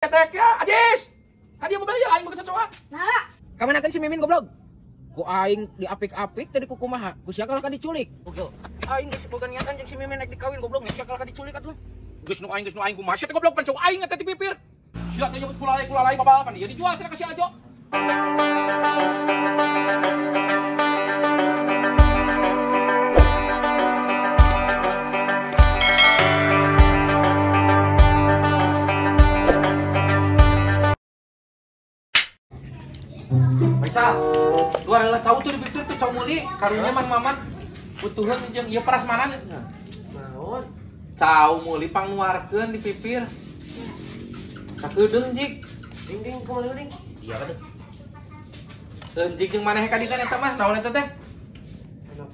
Ketek ya, Ajis. Tadi mau beli aing begitu cocokan. Nah, Kamana kan si Mimin goblok. Ku aing diapik-apik tadi ku kumaha. Ku sia kalau ka diculik. Pukul. Aing geus boga niatan jeung si Mimin nek dikawin goblok, sia kalau ka diculik atuh. Geus nu aing kumaha sia teh goblok pencok aing eta ti pipir. Sia teh nyebut kulalai babalapan ieu dijual cenah ka si Ajo. Baisa, luar adalah cau tuh di pipir tuh cau muli, karunya mang mamat butuhan jeung ieu prasmanan. Naon? Cau muli pangnuarkeun di pipir. Sakedeung jik. Ding kumaha ding? Iya atuh. Jik jeung maneh ka dieu eta mah naon eta teh?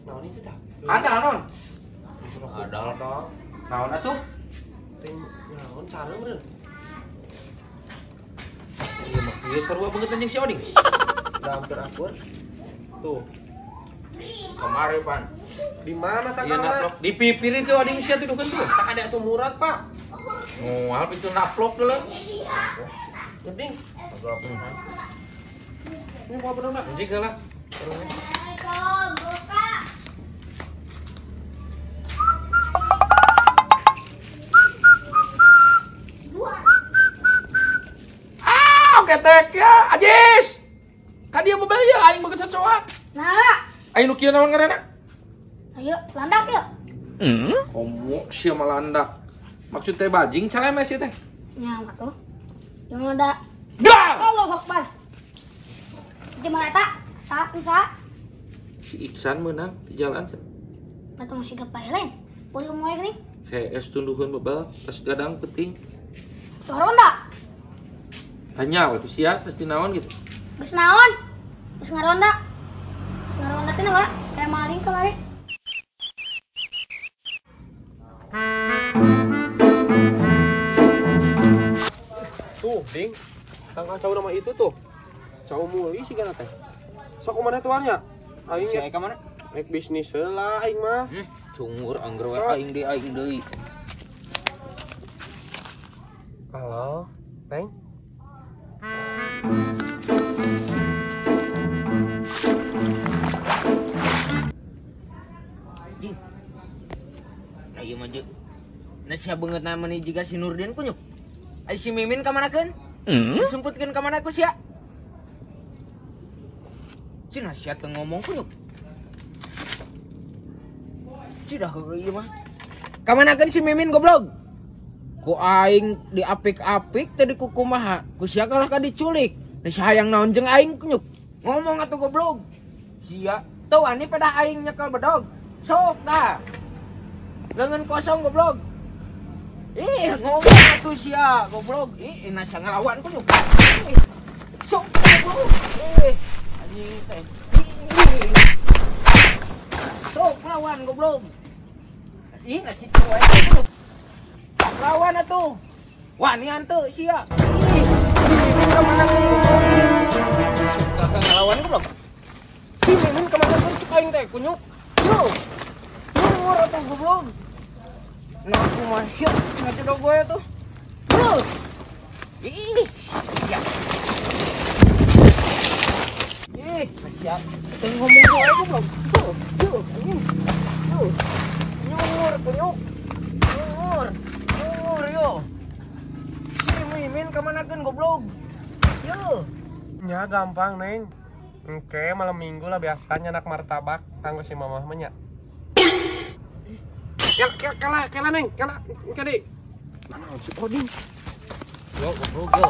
Naon itu tah? Ada naon? Ada dong. Naon atuh? Naon sareng meureun? Iya mah ieu sarua banget anjing si Oding. Hampir akur. Tuh. Kemarin, Pan. Di mana tak naplok? Di pipir itu Oding sia tuh dukeun tuh. Tak ada atuh murad, Pak. Moal pintu naplok deuleu. Oding. Ini mau bener nak? Anjing lah. Assalamualaikum, buka. Ketek ya, Ajis. Tadi mau beli ya aing begitu cocokan. Nah, Aing nu kieu naon ngaranna? ayo landak yuk. Komo sia malandak. Maksud teh bajing caleme sih teh. Nya atuh. Yang ada Dah. Allahu Akbar. Di mana eta? Saat bisa. Si Iksan menang di jalan. Atuh masih gapai lain. Boleh moe geuning. CS tunduhun bebal, tas gadang penting. Soronda. Hanya waktu sia tes dinaon gitu. Geus naon? Geus ngaronda. Geus ngaronda teh naon? Kayak maling kemarin. Tuh, Ding. Tangkal cau nama itu tuh. Cau muli sih kan teh. Sok kumaha tuannya? Aing Sia ka mana? naik bisnis heula aing mah. Cungur angger we aing deui. Halo, Teng. Jing. Ayo maju. Nah sia beungeut namanya jiga si Nurdin kunyuk. Ai si Mimin ka manakeun? Disumputkeun ka mana ku sia? Cina sia teu ngomong kunyuk. Cidah heueuh ieu mah. Ka manakeun si Mimin goblok? Ku aing diapik-apik tadi ku kumaha. Ku sia kalau ka diculik. Nah si hayang naon jeung aing kunyuk. Ngomong atuh goblok. Sia teu ani pada aing nyekel bedog. Sok dah. Lengan kosong goblok. Ngomong atuh sia goblok. Nasa ngelawan kunyuk. Sok goblok. Anjing teh. Sok lawan goblok. Nasi cuek goblok. Lawan atuh. Wani hanteu sia. Mimin ka mana teh goblok? Ngelawan goblok. Si Mimin ka mana teh cek aing teh kunyuk. Yo. Ngomor atuh goblok. Nah, aku masih ngecedok gue tuh. Yo. Ya. Siap. Teng ngomong gue goblok. Yo. Nyumur kunyuk. Nyumur yo. Si Mimin kamanakeun goblok. Yo. Nya gampang, Neng. Engke malam minggu lah biasanya anak martabak kanggo si mamah mah nya. Kela Neng, kela di. Naon si Oding? Yo goblok yo.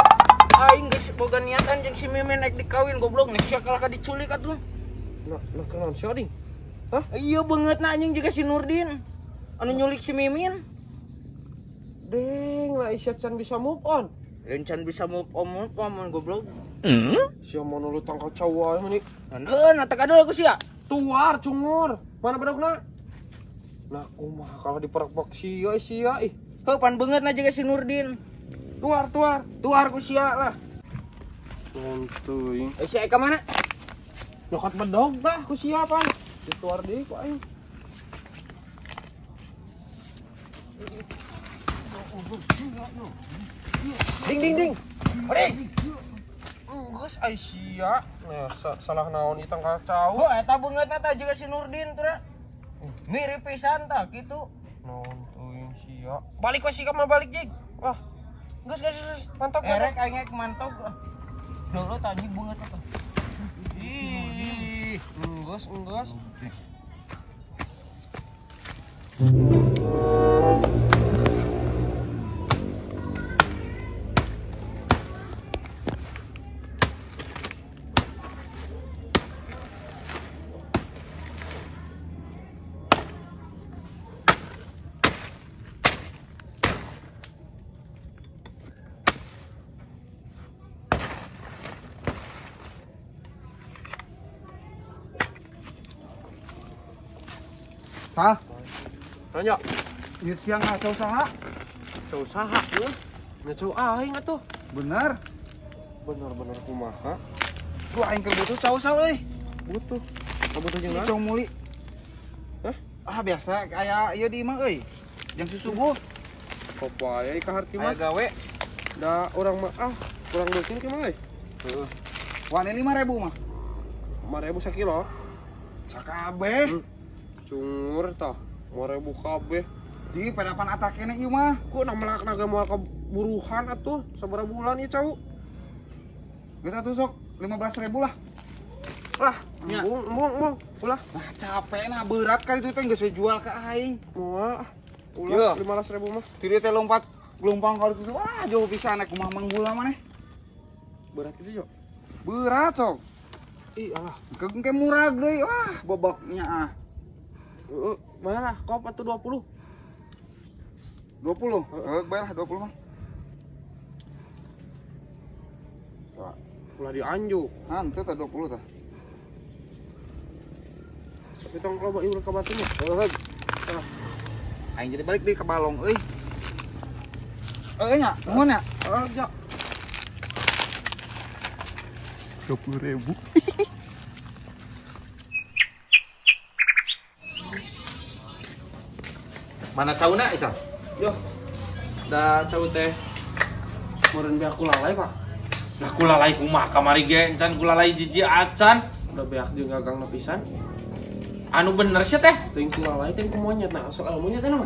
Aing geus boga niatan jeung si Mimin nek dikawin goblok. Nek sia kalau ka diculik atuh. Nah, kenaon si Oding? Hah? Iya beungeutna anjing juga si Nurdin. Anu nyulik si Mimin. Deng, lah Isyat can bisa move on. Lencan bisa move on goblok. Sia mau nulu tangkal cowok mah nih. Heun atuh kadul ku sia. Tuar, cungur. Mana bedogna? Nah, kumaha kalau diperpok sia ih. Heuh pan beungeutna juga si Nurdin. Tuar. Tuar ku sia lah. Santuy. Sia ka mana? Nyokot bedog dah ku sia pan. Dituar deui ku aing. Ding. Oding. Geus ai sia. Nah, salah naon itang kacau. Oh, eta beungeutna tah juga si Nurdin teh. Mirip pisan tah kitu. Naon teuing sia. Balik we si mah balik jig. Wah. Geus mantap Erek aing ge mantap. Dulu tadi beungeut tah. Ih, enggeus. Hah? Tanya, Ieu siang ngacau saha? cau saha ya? Ngacau aing atuh. Bener. Bener kumaha? Lu aing keur butuh cau sal euy. Butuh. Kabutuh jeung Cau muli. Hah? Ah biasa aya ieu di imah euy. Jam susubuh Kopaya ka harti mah. aya gawe. Da urang mah kurang leukeun ki mah euy. Heeh. Wani 5.000 mah. 5.000 sakilo. Sakabeh. Cungur tah. 5.000 kabeh. Di padapan atak kene ieu mah. Ku namelak naga moal kaburuhan atuh sabaraha bulan ieu cau. Geus atuh sok 15.000 lah. Lah, Nya. embung ulah. Nah capek nah berat kali itu teh geus we jual ka aing. Moal Iya. ulah 15.000 mah. Ti dieu teh lompat gelombang kali itu. Wah jauh pisan aku mah manggula maneh. Berat itu, Jo. Berat sok. Ih, alah. Ke murah deui. Wah boboknya ah. Bayar lah, kop atau 20. 20. Bayar 20 mah. Wah, ulah dianjuk. Hanteu tah 20 tah. Tapi tong loba ieu ka batunya. Heeh. Aing jadi balik deui ke balong euy. Nya, nuhun nya. Ja. 20.000. Mana cauna Isa? Yo. Da cau teh meureun beak kulalai, Pak. Lah kulalai kumaha kamari ge encan kulalai jiji acan. Udah beak jeung gagangna pisan. Anu bener sih teh. Teuing kulalai teh ku monyet nah, soal monyet teh mah.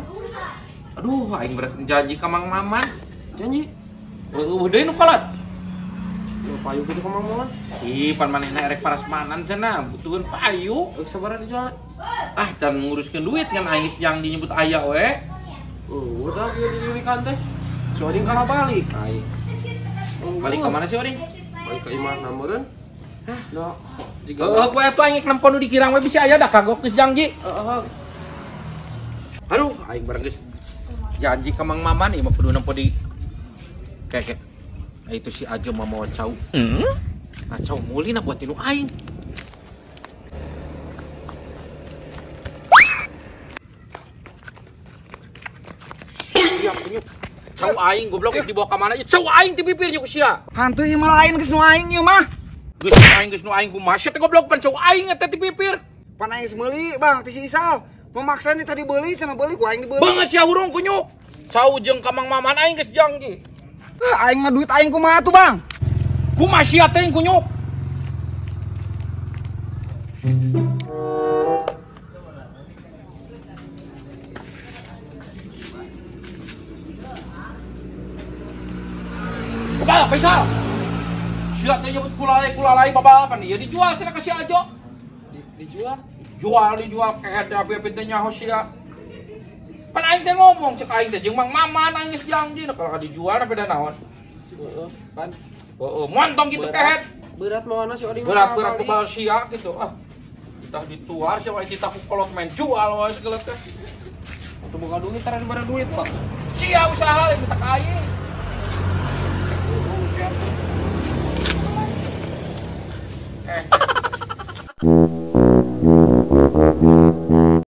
Aduh, aing beres janji ka Mang Maman. Janji. Deui nu kolot. Yo payu kitu ka Mang Maman. Ih, pan manehna erek parasmanan cenah, butuheun payu. Sabaraha dijual? Ah, can nguruskeun duit kan aing yang dinyebut aya we. Udah kieu didirikan teh. Si Oding kalah balik. Aing. Balik ke mana sih, Oding? Balik ke imah meureun. Hah, da jiga. Kowe atuh aing nempo nu dikirang we bisa aya da kagok geus janji. Aduh, aing bareng geus janji ka Mang Maman ieu mah kudu nempo di keke. Itu si Ajo mah mau cau. Nah, cau muli na buat tinu aing. Siap, Cau aing goblok dibawa ka mana? Cau aing ti bibirnya ku sia. Hanteu ieu mah lain geus nu aing ieu mah. Geus nu aing kumaha sia teh goblok pan cau aing eta ti bibir. Pan aing meuli Bang ti si Isal. Memaksa nih tadi beuli cenah beuli ku aing dibeuli. Beungeut sia hurung kunyuk. Cau jeung ka Mang Maman aing geus janji. Aing mah duit aing kumaha tuh Bang? Kumaha sia teh kunyuk? Bapak, Faisal. Sia teh nyebut kulalai babalapan ieu dijual cenah ka si Ajo. dijual. Dijual kehet da teh nyaho sia. Pan aing teh ngomong cek aing teh jeung Mang Maman nangis janji kalau dijual apa da naon. Heeh, kan. Heeh, montong gitu kehet. Berat mana si Oding? Berat kebal sia gitu. Ah. Kita dituar sia wae kita ku kolot main jual wae segala teh. Atuh boga duit tara dibara duit, Pak. Sia usaha minta kain.